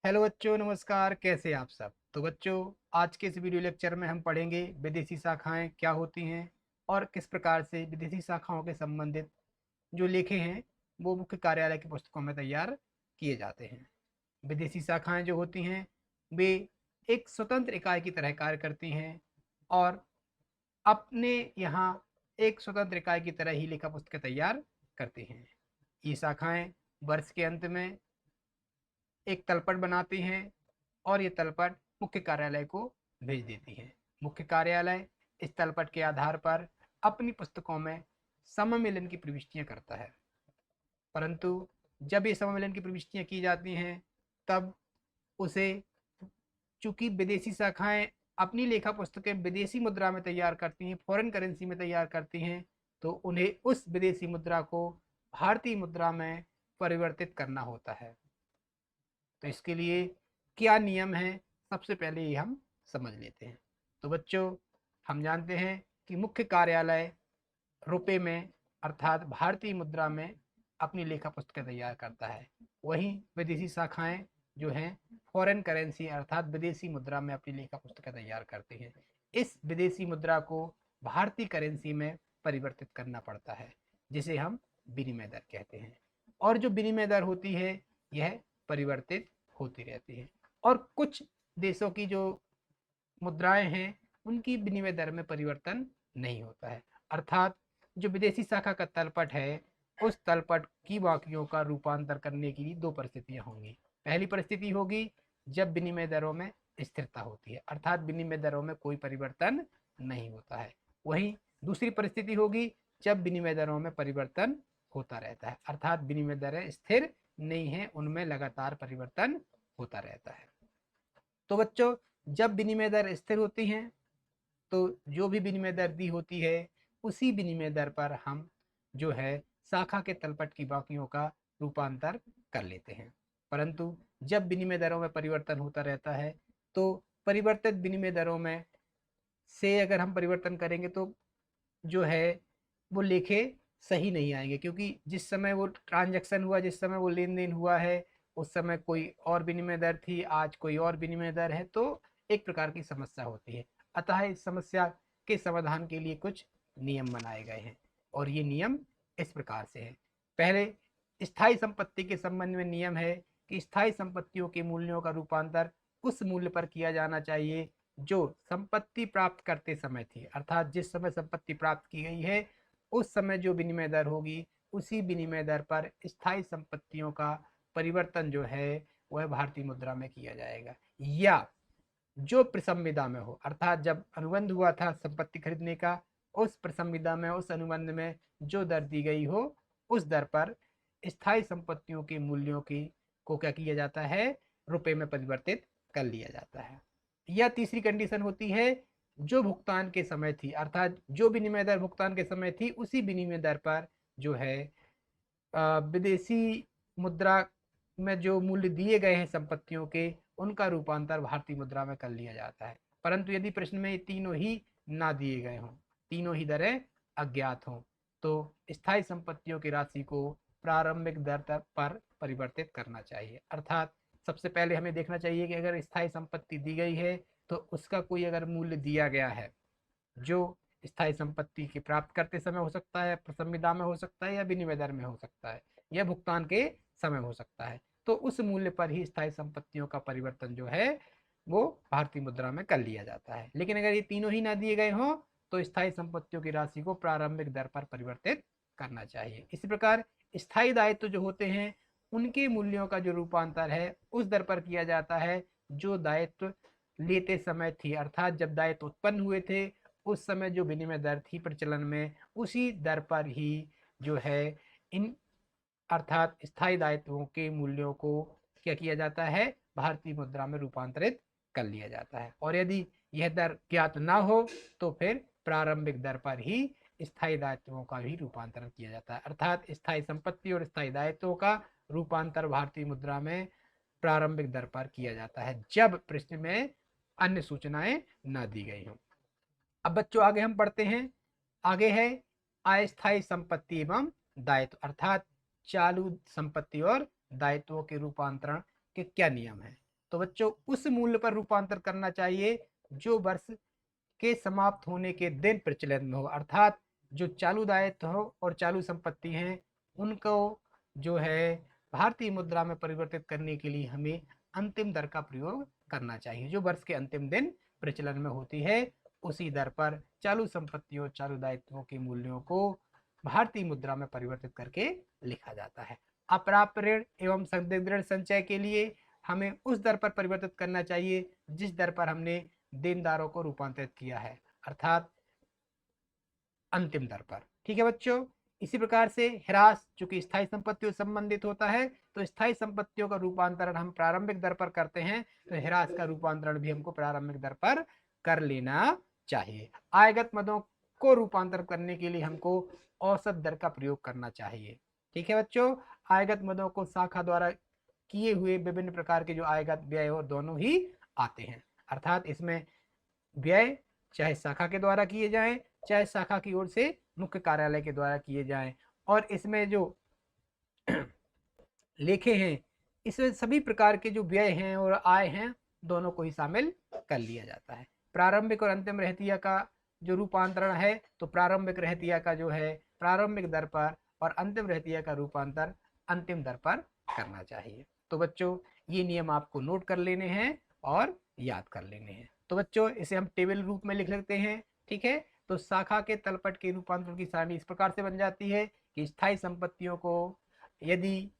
Hello बच्चों, नमस्कार। कैसे आप सब? तो बच्चों, आज के इस वीडियो लेक्चर में हम पढ़ेंगे विदेशी शाखाएं क्या होती हैं और किस प्रकार से विदेशी शाखाओं के संबंधित जो लेखे हैं वो मुख्य कार्यालय की पुस्तकों में तैयार किए जाते हैं। विदेशी शाखाएं जो होती हैं वे एक स्वतंत्र इकाई की तरह कार्य करती हैं और अपने यहाँ एक स्वतंत्र इकाई की तरह ही लेखा पुस्तकें तैयार करती हैं। ये शाखाएं वर्ष के अंत में एक तलपट बनाती हैं और ये तलपट मुख्य कार्यालय को भेज देती है। मुख्य कार्यालय इस तलपट के आधार पर अपनी पुस्तकों में सममिलन की प्रविष्टियां करता है, परंतु जब ये सममिलन की प्रविष्टियां की जाती हैं तब उसे, चूंकि विदेशी शाखाएं अपनी लेखा पुस्तकें विदेशी मुद्रा में तैयार करती हैं, फॉरेन करेंसी में तैयार करती हैं, तो उन्हें उस विदेशी मुद्रा को भारतीय मुद्रा में परिवर्तित करना होता है। तो इसके लिए क्या नियम है, सबसे पहले ये हम समझ लेते हैं। तो बच्चों, हम जानते हैं कि मुख्य कार्यालय रुपए में अर्थात भारतीय मुद्रा में अपनी लेखा पुस्तकें तैयार करता है, वहीं विदेशी शाखाएं जो हैं फॉरेन करेंसी अर्थात विदेशी मुद्रा में अपनी लेखा पुस्तकें तैयार करती हैं। इस विदेशी मुद्रा को भारतीय करेंसी में परिवर्तित करना पड़ता है, जिसे हम विनिमय दर कहते हैं। और जो विनिमय दर होती है यह परिवर्तित होती रहती है, और कुछ देशों की जो मुद्राएं हैं उनकी विनिमय दर में परिवर्तन नहीं होता है। अर्थात जो विदेशी शाखा का तलपट है उस तलपट की बाकियों का रूपांतर करने की दो परिस्थितियां होंगी। पहली परिस्थिति होगी जब विनिमय दरों में स्थिरता होती है, अर्थात विनिमय दरों में कोई परिवर्तन नहीं होता है। वहीं दूसरी परिस्थिति होगी जब विनिमय दरों में परिवर्तन होता रहता है, अर्थात विनिमय दरें स्थिर नहीं है, उनमें लगातार परिवर्तन होता रहता है। तो बच्चों, जब विनिमय दर स्थिर होती हैं तो जो भी विनिमय दर दी होती है उसी विनिमय दर पर हम जो है शाखा के तलपट की बाकियों का रूपांतर कर लेते हैं। परंतु जब विनिमय दरों में परिवर्तन होता रहता है तो परिवर्तित विनिमय दरों में से अगर हम परिवर्तन करेंगे तो जो है वो लेखे सही नहीं आएंगे, क्योंकि जिस समय वो ट्रांजैक्शन हुआ, जिस समय वो लेन देन हुआ है उस समय कोई और विनिमय दर थी, आज कोई और विनिमय दर है, तो एक प्रकार की समस्या होती है। अतः इस समस्या के समाधान के लिए कुछ नियम बनाए गए हैं और ये नियम इस प्रकार से है। पहले स्थायी संपत्ति के संबंध में नियम है कि स्थायी संपत्तियों के मूल्यों का रूपांतर उस मूल्य पर किया जाना चाहिए जो संपत्ति प्राप्त करते समय थी, अर्थात जिस समय संपत्ति प्राप्त की गई है उस समय जो विनिमय दर होगी उसी विनिमय दर पर स्थायी संपत्तियों का परिवर्तन जो है वह भारतीय मुद्रा में किया जाएगा। या जो प्रसंविदा में हो, अर्थात जब अनुबंध हुआ था संपत्ति खरीदने का, उस प्रसंविदा में उस अनुबंध में जो दर दी गई हो उस दर पर स्थायी संपत्तियों के मूल्यों की को क्या किया जाता है, रुपए में परिवर्तित कर लिया जाता है। या तीसरी कंडीशन होती है जो भुगतान के समय थी, अर्थात जो विनिमय दर भुगतान के समय थी उसी विनिमय दर पर जो है विदेशी मुद्रा में जो मूल्य दिए गए हैं संपत्तियों के उनका रूपांतर भारतीय मुद्रा में कर लिया जाता है। परंतु यदि प्रश्न में तीनों ही ना दिए गए हों, तीनों ही दरें अज्ञात हों, तो स्थायी संपत्तियों की राशि को प्रारंभिक दर पर परिवर्तित करना चाहिए। अर्थात सबसे पहले हमें देखना चाहिए कि अगर स्थायी संपत्ति दी गई है तो उसका कोई अगर मूल्य दिया गया है जो स्थायी संपत्ति के प्राप्त करते समय हो सकता है, संविदा में हो सकता है, या विनिमय दर में हो सकता है, या भुगतान के समय हो सकता है, तो उस मूल्य पर ही स्थायी संपत्तियों का परिवर्तन जो है वो भारतीय मुद्रा में कर लिया जाता है। लेकिन अगर ये तीनों ही ना दिए गए हों तो स्थायी संपत्तियों की राशि को प्रारंभिक दर पर परिवर्तित करना चाहिए। इसी प्रकार स्थायी दायित्व जो होते हैं उनके मूल्यों का जो रूपांतर है उस दर पर किया जाता है जो दायित्व लेते समय थी, अर्थात जब दायित्व उत्पन्न हुए थे उस समय जो विनिमय दर थी प्रचलन में उसी दर पर ही जो है इन अर्थात स्थायी दायित्वों के मूल्यों को क्या किया जाता है, भारतीय मुद्रा में रूपांतरित कर लिया जाता है। और यदि यह दर ज्ञात ना हो तो फिर प्रारंभिक दर पर ही स्थायी दायित्वों का भी रूपांतरण किया जाता है, अर्थात स्थायी संपत्ति और स्थायी दायित्वों का रूपांतर भारतीय मुद्रा में प्रारंभिक दर पर किया जाता है जब प्रश्न में अन्य सूचनाएं न दी गई हों। अब बच्चों आगे हम पढ़ते हैं। आगे है अस्थायी संपत्ति एवं दायित्व, अर्थात चालू संपत्ति और दायित्वों के रूपांतरण के क्या नियम है। तो बच्चों उस मूल्य पर रूपांतर करना चाहिए जो वर्ष के समाप्त होने के दिन प्रचलन में हो, अर्थात जो चालू दायित्व हो और चालू संपत्ति हैं उनको जो है भारतीय मुद्रा में परिवर्तित करने के लिए हमें अंतिम दर का प्रयोग करना चाहिए जो वर्ष के अंतिम दिन प्रचलन में होती है। उसी दर पर चालू संपत्तियों चालू दायित्वों के मूल्यों को भारतीय मुद्रा में परिवर्तित करके लिखा जाता है। अप्राप्त ऋण एवं संदिग्ध ऋण संचय के लिए हमें उस दर पर परिवर्तित करना चाहिए जिस दर पर हमने देनदारों को रूपांतरित किया है, अर्थात अंतिम दर पर। ठीक है बच्चों, इसी प्रकार से ह्रास चूंकि स्थायी संपत्तियों से संबंधित होता है तो स्थायी संपत्तियों का रूपांतरण हम प्रारंभिक दर पर करते हैं, तो ह्रास का रूपांतरण भी हमको प्रारंभिक दर पर कर लेना चाहिए। आयगत मदों को रूपांतरण करने के लिए हमको औसत दर का प्रयोग करना चाहिए। ठीक है बच्चों, आयगत मदों को शाखा द्वारा किए हुए विभिन्न प्रकार के जो आयगत व्यय और दोनों ही आते हैं, अर्थात इसमें व्यय चाहे शाखा के द्वारा किए जाएं चाहे शाखा की ओर से मुख्य कार्यालय के द्वारा किए जाएं, और इसमें जो लेखे हैं इसमें सभी प्रकार के जो व्यय हैं और आय हैं दोनों को ही शामिल कर लिया जाता है। प्रारंभिक और अंतिम रहतिया का जो रूपांतरण है तो प्रारंभिक रहतिया का जो है प्रारंभिक दर पर और अंतिम रहतिया का रूपांतर अंतिम दर पर करना चाहिए। तो बच्चों ये नियम आपको नोट कर लेने हैं और याद कर लेने हैं। तो बच्चों इसे हम टेबल रूप में लिख लेते हैं। ठीक है, तो शाखा के तलपट के रूपांतरण की सारणी इस प्रकार से बन जाती है कि स्थायी संपत्तियों को यदि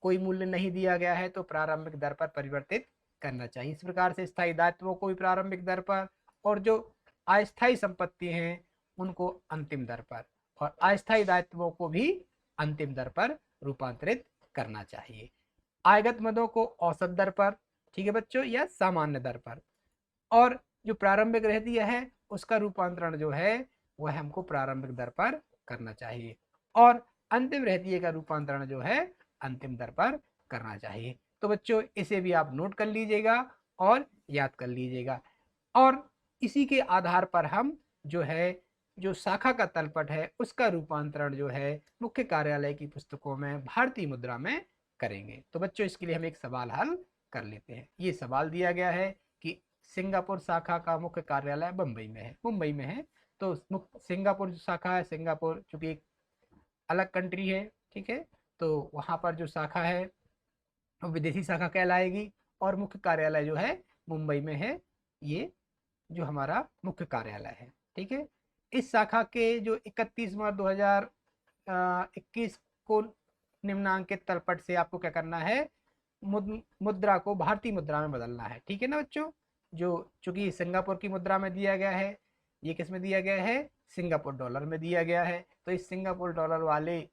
कोई मूल्य नहीं दिया गया है तो प्रारंभिक दर पर परिवर्तित करना चाहिए। इस प्रकार से स्थायी दायित्वों को भी प्रारंभिक दर पर और जो अस्थायी संपत्ति हैं उनको अंतिम दर पर और अस्थायी दायित्वों को भी अंतिम दर पर रूपांतरित करना चाहिए। आयगत मदों को औसत दर पर, ठीक है बच्चों, या सामान्य दर पर, और जो प्रारंभिक रहतिया है उसका रूपांतरण जो है वह हमको प्रारंभिक दर पर करना चाहिए और अंतिम रहतिये का रूपांतरण जो है अंतिम दर पर करना चाहिए। तो बच्चों इसे भी आप नोट कर लीजिएगा और याद कर लीजिएगा, और इसी के आधार पर हम जो है जो शाखा का तलपट है उसका रूपांतरण जो है मुख्य कार्यालय की पुस्तकों में भारतीय मुद्रा में करेंगे। तो बच्चों इसके लिए हम एक सवाल हल कर लेते हैं। ये सवाल दिया गया है कि सिंगापुर शाखा का मुख्य कार्यालय मुंबई में है, तो सिंगापुर जो शाखा है, सिंगापुर चूंकि एक अलग कंट्री है, ठीक है, तो वहाँ पर जो शाखा है वो विदेशी शाखा कहलाएगी और मुख्य कार्यालय जो है मुंबई में है, ये जो हमारा मुख्य कार्यालय है। ठीक है, इस शाखा के जो 31 मार्च 2021 को निम्नांकित तलपट से आपको क्या करना है, मुद्रा को भारतीय मुद्रा में बदलना है। ठीक है ना बच्चों, जो चूंकि सिंगापुर की मुद्रा में दिया गया है, ये किस में दिया गया है, सिंगापुर डॉलर में दिया गया है, तो इस सिंगापुर डॉलर वाले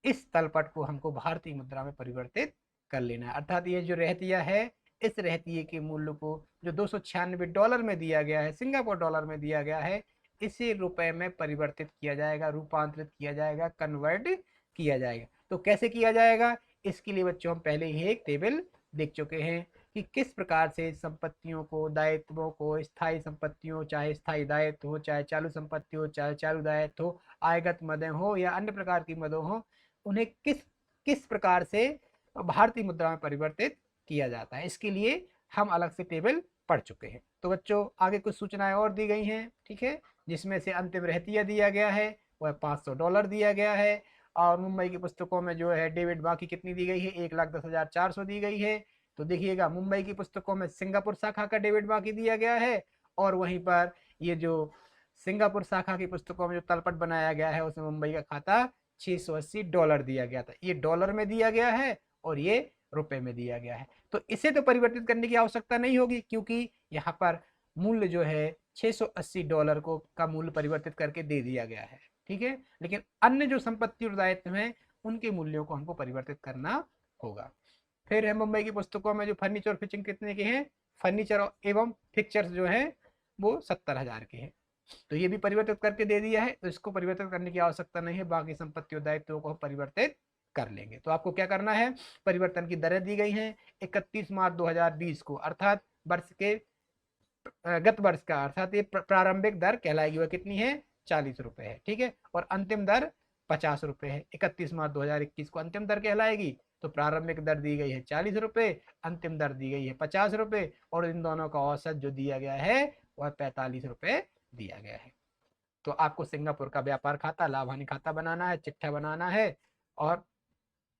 इस तलपट को हमको भारतीय मुद्रा में परिवर्तित कर लेना है। अर्थात ये जो रहतिया है इस रहतिये के मूल्य को जो $296 में दिया गया है, सिंगापुर डॉलर में दिया गया है, इसे रुपए में परिवर्तित किया जाएगा, रूपांतरित किया जाएगा, कन्वर्ट किया जाएगा। तो कैसे किया जाएगा, इसके लिए बच्चों हम पहले ही एक टेबल देख चुके हैं कि किस प्रकार से संपत्तियों को, दायित्वों को, स्थायी संपत्तियों चाहे स्थायी दायित्व हो, चाहे चालू संपत्ति हो, चाहे चालू दायित्व हो, आयगत मदें हो या अन्य प्रकार की मदों हो, उन्हें किस किस प्रकार से भारतीय मुद्रा में परिवर्तित किया जाता है, इसके लिए हम अलग से टेबल पढ़ चुके हैं। तो बच्चों आगे कुछ सूचनाएं और दी गई हैं, ठीक है, जिसमें से अंतिम रहतिया दिया गया है वह $500 दिया गया है, और मुंबई की पुस्तकों में जो है डेबिट बाकी कितनी दी गई है, 1,10,400 दी गई है। तो देखिएगा मुंबई की पुस्तकों में सिंगापुर शाखा का डेबिट बाकी दिया गया है, और वहीं पर ये जो सिंगापुर शाखा की पुस्तकों में जो तलपट बनाया गया है उसमें मुंबई का खाता $680 दिया गया था। ये डॉलर में दिया गया है और ये रुपए में दिया गया है। तो इसे तो परिवर्तित करने की आवश्यकता नहीं होगी क्योंकि यहाँ पर मूल्य जो है $680 को का मूल्य परिवर्तित करके दे दिया गया है। ठीक है, लेकिन अन्य जो संपत्ति और दायित्व हैं उनके मूल्यों को हमको परिवर्तित करना होगा। फिर है मुंबई की पुस्तकों में जो फर्नीचर और फिचिंग कितने के हैं, फर्नीचर एवं फिक्चर्स जो है वो 70,000 के हैं, तो ये भी परिवर्तित करके दे दिया है, तो इसको परिवर्तित करने की आवश्यकता नहीं है, बाकी संपत्ति और दायित्वों को परिवर्तित कर लेंगे। तो आपको क्या करना है, परिवर्तन की दरें दी गई हैं 31 मार्च 2020 को, अर्थात वर्ष के गत वर्ष का, अर्थात ये प्रारंभिक दर कहलाएगी, वह कितनी है, 40 रुपए है। ठीक है, और अंतिम दर 50 रुपए है। 31 मार्च 2021 को अंतिम दर कहलाएगी तो प्रारंभिक दर दी गई है 40 रुपए, अंतिम दर दी गई है 50 रुपए, और इन दोनों का औसत जो दिया गया है वह 45 रुपए दिया गया है। तो आपको सिंगापुर का व्यापार खाता, लाभ हानि खाता बनाना है, चिट्ठा बनाना है, और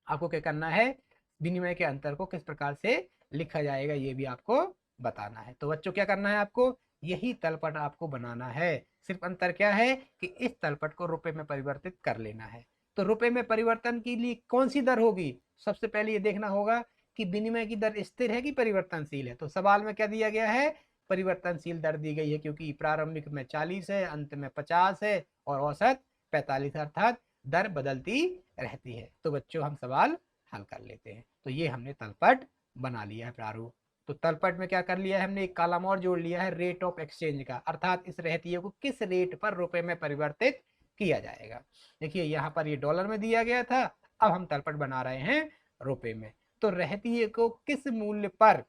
आपको क्या करना है, विनिमय के अंतर को किस प्रकार से लिखा जाएगा ये भी आपको बताना है। तो बच्चों क्या करना है, आपको यही तलपट आपको बनाना है। सिर्फ अंतर क्या है कि इस तलपट को रुपए में परिवर्तित कर लेना है। तो रुपए में परिवर्तन के लिए कौन सी दर होगी, सबसे पहले ये देखना होगा कि विनिमय की दर स्थिर है कि परिवर्तनशील है। तो सवाल में क्या दिया गया है, परिवर्तनशील दर दी गई है, क्योंकि प्रारंभिक में 40 है, अंत में 50 है और औसत 45, अर्थात दर बदलती रहती है। तो बच्चों हम सवाल हल कर लेते हैं। तो ये हमने तलपट बना लिया है प्रारूप। तो तलपट में क्या कर लिया है हमने, एक कॉलम और जोड़ लिया है रेट ऑफ एक्सचेंज का, अर्थात इस रहतिये को किस रेट पर रुपए में परिवर्तित किया जाएगा। देखिए यहाँ पर ये डॉलर में दिया गया था, अब हम तलपट बना रहे हैं रुपए में। तो रहतिये को किस मूल्य पर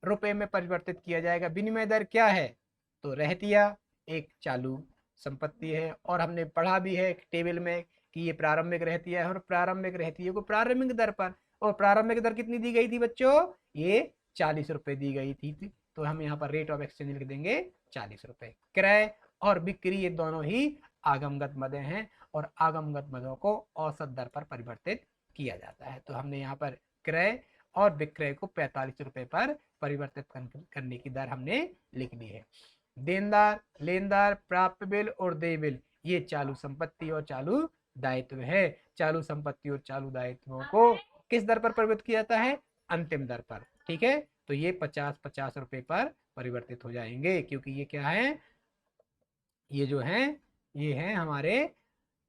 रुपए में परिवर्तित किया जाएगा, विनिमय दर क्या है, तो रहतिया एक चालू संपत्ति है, और हमने पढ़ा भी है टेबल में कि ये प्रारंभिक रहतिया है, और प्रारंभिक रहतिये को प्रारंभिक दर पर, और प्रारंभिक दर कितनी दी गई थी बच्चों, ये 40 रुपए दी गई थी। तो हम यहाँ पर रेट ऑफ एक्सचेंज लिख देंगे 40 रुपए। क्रय और बिक्री ये दोनों ही आगमगत मदें हैं, और आगमगत मदों को औसत दर पर परिवर्तित किया जाता है। तो हमने यहाँ पर क्रय और विक्रय को 45 रुपए पर परिवर्तित करने की दर हमने लिख ली है। देनदार, लेनदार, प्राप्य बिल और देय बिल ये चालू संपत्ति और चालू दायित्व है। चालू संपत्ति और चालू दायित्वों को किस दर पर परिवर्तित किया जाता है, अंतिम दर पर। ठीक है, तो ये 50-50 रुपए पर परिवर्तित हो जाएंगे, क्योंकि ये क्या है, ये जो है ये है हमारे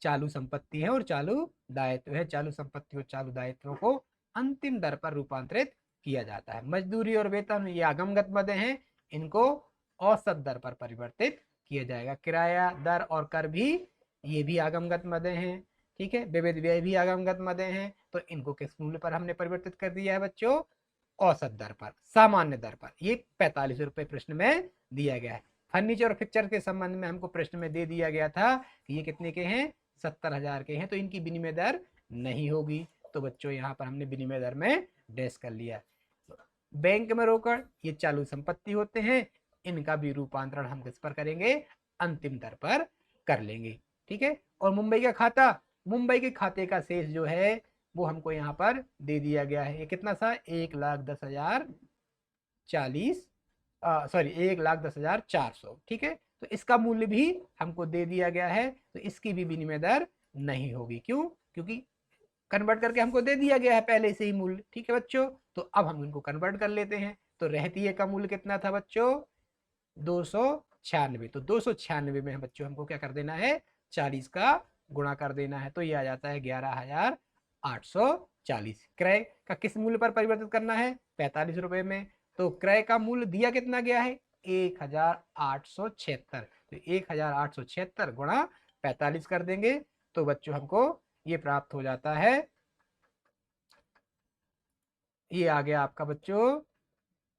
चालू संपत्ति है और चालू दायित्व है। चालू संपत्ति और चालू दायित्वों को अंतिम दर पर रूपांतरित किया जाता है। मजदूरी और वेतन ये आगमगत मदें हैं, इनको औसत दर पर परिवर्तित किया जाएगा। किराया, दर और कर भी ये भी आगमगत मदें हैं। ठीक है, विविध व्यय भी आगमगत मदें हैं, तो इनको किस मूल्य पर हमने परिवर्तित कर दिया है बच्चों, औसत दर पर, सामान्य दर पर। ये 45 रुपए प्रश्न में दिया गया है। फर्नीचर और फिक्चर के संबंध में हमको प्रश्न में दे दिया गया था कि ये कितने के हैं, 70,000 के हैं, तो इनकी विनिमय दर नहीं होगी। तो बच्चों यहाँ पर हमने विनिमय दर में डैश कर लिया। बैंक में रोकड़ ये चालू संपत्ति होते हैं, इनका भी रूपांतरण हम किस पर करेंगे, अंतिम दर पर कर लेंगे। ठीक है, और मुंबई का खाता, मुंबई के खाते का शेष जो है वो हमको यहाँ पर दे दिया गया है। ये कितना सा, 1,10,040, 1,10,400। ठीक है, तो इसका मूल्य भी हमको दे दिया गया है, तो इसकी भी विनिमय दर नहीं होगी। क्यों, क्योंकि कन्वर्ट करके हमको दे दिया गया है पहले से ही मूल्य। ठीक है बच्चों, तो अब हम इनको कन्वर्ट कर लेते हैं। तो रहतिये का मूल्य कितना था बच्चों, 296। तो 296 में बच्चों हमको क्या कर देना है, 40 का गुणा कर देना है, तो ये आ जाता है 11,840। क्रय का किस मूल्य पर परिवर्तित करना है, 45 रुपए में। तो क्रय का मूल्य दिया कितना गया है, 1,876। तो 1,876 गुणा 45 कर देंगे, तो बच्चों हमको ये प्राप्त हो जाता है, ये आ गया आपका बच्चों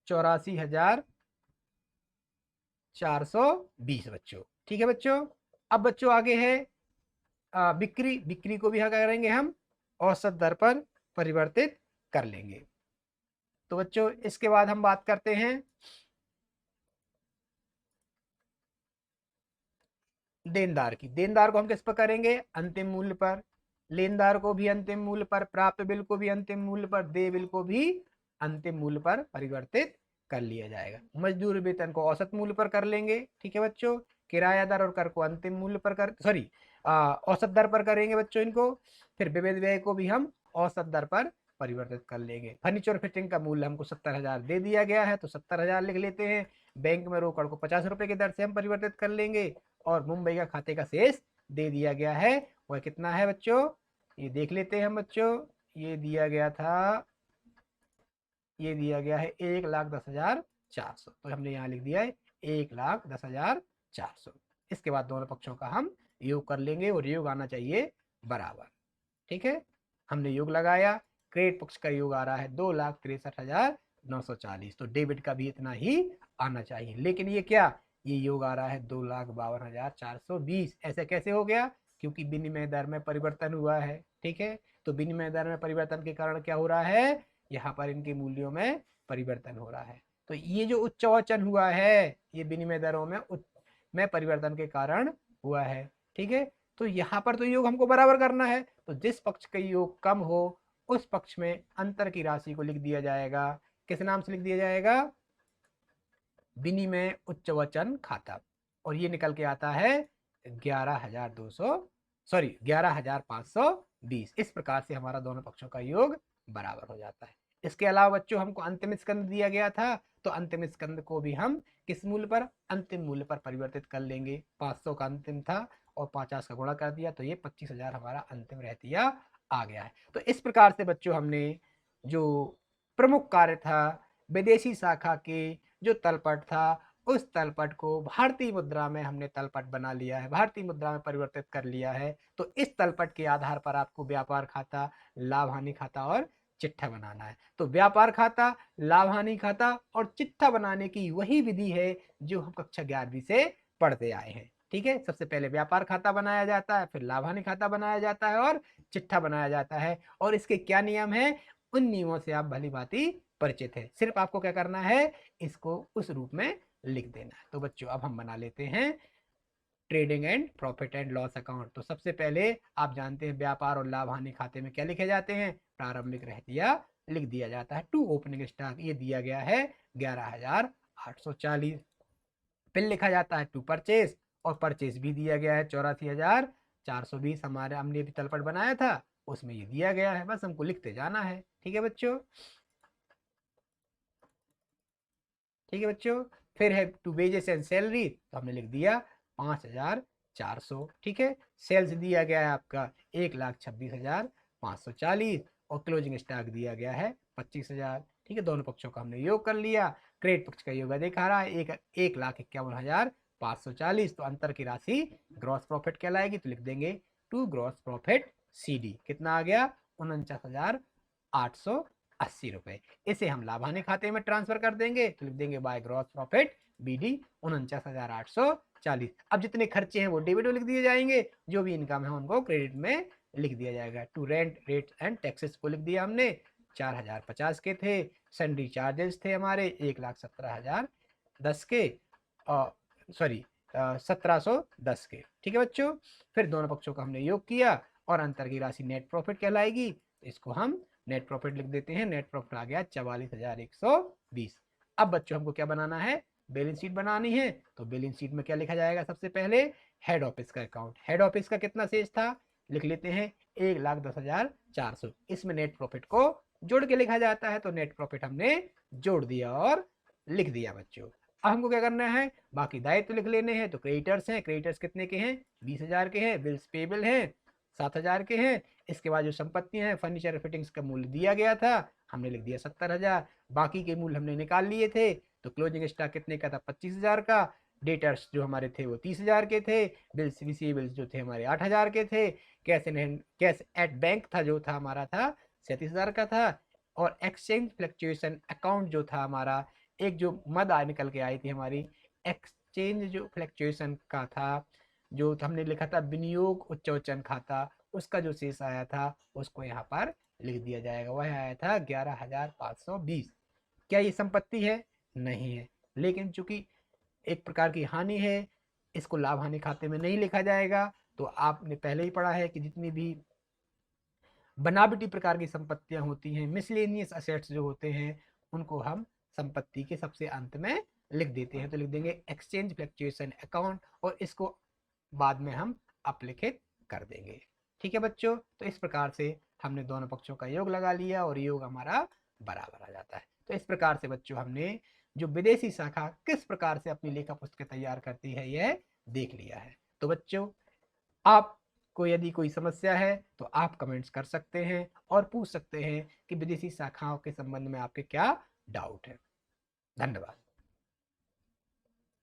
84,420 बच्चों। ठीक है बच्चों, अब बच्चों आगे है बिक्री। बिक्री को भी क्या करेंगे हम, औसत दर पर परिवर्तित कर लेंगे। तो बच्चों इसके बाद हम बात करते हैं देनदार की। देनदार को हम किस पर करेंगे, अंतिम मूल्य पर। लेनदार को भी अंतिम मूल्य पर, प्राप्य बिल को भी अंतिम मूल्य पर, देय बिल को भी अंतिम मूल्य पर परिवर्तित कर लिया जाएगा। मजदूर वेतन को औसत मूल्य पर कर लेंगे। ठीक है बच्चों, किराया दर और कर को अंतिम मूल्य पर कर, सॉरी औसत दर पर करेंगे बच्चों इनको। फिर विविध व्यय को भी हम औसत दर पर परिवर्तित कर लेंगे। फर्नीचर फिटिंग का मूल्य हमको 70,000 दे दिया गया है, तो 70,000 लिख लेते हैं। बैंक में रोकड़ को 50 रुपए की दर से हम परिवर्तित कर लेंगे, और मुंबई का खाते का शेष दे दिया गया है, वह कितना है बच्चों, ये देख लेते हैं हम बच्चों। ये दिया गया था, ये दिया गया है 1,10,400। तो हमने यहाँ लिख दिया है 1,10,400। इसके बाद दोनों पक्षों का हम योग कर लेंगे, और योग आना चाहिए बराबर। ठीक है, हमने योग लगाया, क्रेडिट पक्ष का योग आ रहा है 2,63,940। तो डेबिट का भी इतना ही आना चाहिए, लेकिन ये क्या, ये योग आ रहा है 2,52,420। ऐसे कैसे हो गया, क्योंकि विनिमय दर में परिवर्तन हुआ है। ठीक है, तो विनिमय दर में परिवर्तन के कारण क्या हो रहा है, यहाँ पर इनके मूल्यों में परिवर्तन हो रहा है। तो ये जो उच्चावचन हुआ है ये विनिमय दरों में परिवर्तन के कारण हुआ है। ठीक है, तो यहाँ पर तो योग हमको बराबर करना है, तो जिस पक्ष का योग कम हो उस पक्ष में अंतर की राशि को लिख दिया जाएगा। किस नाम से लिख दिया जाएगा, विनिमय उच्चवचन खाता, और ये निकल के आता है 11,520। इस प्रकार से हमारा दोनों पक्षों का योग बराबर हो जाता है। इसके अलावा बच्चों हमको अंतिम स्कंद दिया गया था, तो अंतिम स्कंद को भी हम किस मूल्य पर, अंतिम मूल्य पर परिवर्तित कर लेंगे। 500 का अंतिम था और 50 का गुणा कर दिया तो ये 25,000 हमारा अंतिम रहतिया आ गया है। तो इस प्रकार से बच्चों हमने जो प्रमुख कार्य था विदेशी शाखा के जो तलपट था उस तलपट को भारतीय मुद्रा में हमने तलपट बना लिया है, भारतीय मुद्रा में परिवर्तित कर लिया है। तो इस तलपट के आधार पर आपको व्यापार खाता, लाभ हानि खाता और चिट्ठा बनाना है। तो व्यापार खाता, लाभ हानि खाता और चिट्ठा बनाने की वही विधि है जो हम कक्षा 11वीं से पढ़ते आए हैं। ठीक है, सबसे पहले व्यापार खाता बनाया जाता है, फिर लाभ हानि खाता बनाया जाता है और चिट्ठा बनाया जाता है। और इसके क्या नियम है, उन नियमों से आप भली भांति परिचित है, सिर्फ आपको क्या करना है, इसको उस रूप में लिख देना है। तो बच्चों अब हम बना लेते हैं trading and profit and loss account. तो सबसे पहले आप जानते हैं व्यापार और लाभ हानि खाते में क्या लिखे जाते हैं, प्रारंभिक रहतिया लिख दिया जाता है। टू ओपनिंग स्टॉक ये दिया गया है 11,840। फिर लिखा जाता है टू परचेस, और परचेस भी दिया गया है 84,420। हमारे हमने भी तलपट बनाया था उसमें ये दिया गया है, बस हमको लिखते जाना है। ठीक है बच्चों, ठीक है बच्चों। फिर है टू वेजेस एंड सैलरी, तो हमने लिख दिया 5,400। ठीक है, सेल्स दिया गया है आपका 1,26,540 और क्लोजिंग स्टॉक दिया गया है 25,000। ठीक है, दोनों पक्षों का हमने योग कर लिया। क्रेडिट पक्ष का योग दिखा रहा है 1,51,540। तो अंतर की राशि ग्रॉस प्रॉफिट कहलाएगी, तो लिख देंगे टू ग्रॉस प्रॉफिट CD। कितना आ गया, 49,880 रुपए। इसे हम लाभ हानि खाते में ट्रांसफर कर देंगे, तो लिख देंगे बाय ग्रॉस प्रॉफिट BD 49,840। अब जितने खर्चे हैं वो डेबिट में लिख दिए जाएंगे, जो भी इनकम है उनको क्रेडिट में लिख दिया जाएगा। To rent rate and taxes को लिख दिया हमने, 4,050 के थे। सैंडरी चार्जेस थे हमारे 1,17,010 के, सॉरी 1,710 के। ठीक है बच्चों, फिर दोनों पक्षों का हमने योग किया और अंतर की राशि नेट प्रॉफिट कहलाएगी। इसको हम नेट प्रॉफिट लिख देते हैं, नेट प्रॉफिट आ गया 44,120। अब बच्चों हमको क्या बनाना है, बैलेंस शीट बनानी है। तो बैलेंस शीट में क्या लिखा जाएगा, सबसे पहले हेड ऑफिस का अकाउंट। हेड ऑफिस का कितना शेष था, लिख लेते हैं 1,10,400। इसमें नेट प्रॉफिट को जोड़ के लिखा जाता है, तो नेट प्रॉफिट हमने जोड़ दिया और लिख दिया बच्चों। अब हमको क्या करना है, बाकी दायित्व लिख लेने हैं। तो क्रेडिटर्स हैं, क्रेडिटर्स कितने के हैं, 20,000 के हैं। बिल्स पेबल हैं 7,000 के हैं। इसके बाद जो संपत्तियां हैं, फर्नीचर फिटिंग्स का मूल्य दिया गया था, हमने लिख दिया 70,000। बाकी के मूल्य हमने निकाल लिए थे। तो क्लोजिंग स्टॉक कितने का था, 25,000 का। डेटर्स जो हमारे थे वो 30,000 के थे। बिल्स रिसीवेबल्स जो थे हमारे 8,000 के थे। कैश एट बैंक था जो था हमारा था 37,000 का था। और एक्सचेंज फ्लक्चुएशन अकाउंट जो था हमारा, एक जो मद निकल के आई थी हमारी, एक्सचेंज जो फ्लक्चुएशन का था, जो हमने लिखा था विनियोग उच्चवचन खाता, उसका जो शेष आया था उसको यहाँ पर लिख दिया जाएगा। वह आया था 11,520। क्या ये संपत्ति है, नहीं है, लेकिन चूंकि एक प्रकार की हानि है, इसको लाभ हानि खाते में नहीं लिखा जाएगा। तो आपने पहले ही पढ़ा है कि जितनी भी बनावटी प्रकार की संपत्तियां होती हैं, मिसलेनियस असेट्स जो होते हैं, उनको हम संपत्ति के सबसे अंत में लिख देते हैं। तो लिख देंगे एक्सचेंज फ्लक्चुएशन अकाउंट, और इसको बाद में हम अपलिखित कर देंगे। ठीक है बच्चों, तो इस प्रकार से हमने दोनों पक्षों का योग लगा लिया और योग हमारा बराबर आ जाता है। तो इस प्रकार से बच्चों हमने जो विदेशी शाखा किस प्रकार से अपनी लेखा पुस्तक तैयार करती है यह देख लिया है। तो बच्चों आपको यदि कोई समस्या है तो आप कमेंट्स कर सकते हैं और पूछ सकते हैं कि विदेशी शाखाओं के संबंध में आपके क्या डाउट है। धन्यवाद।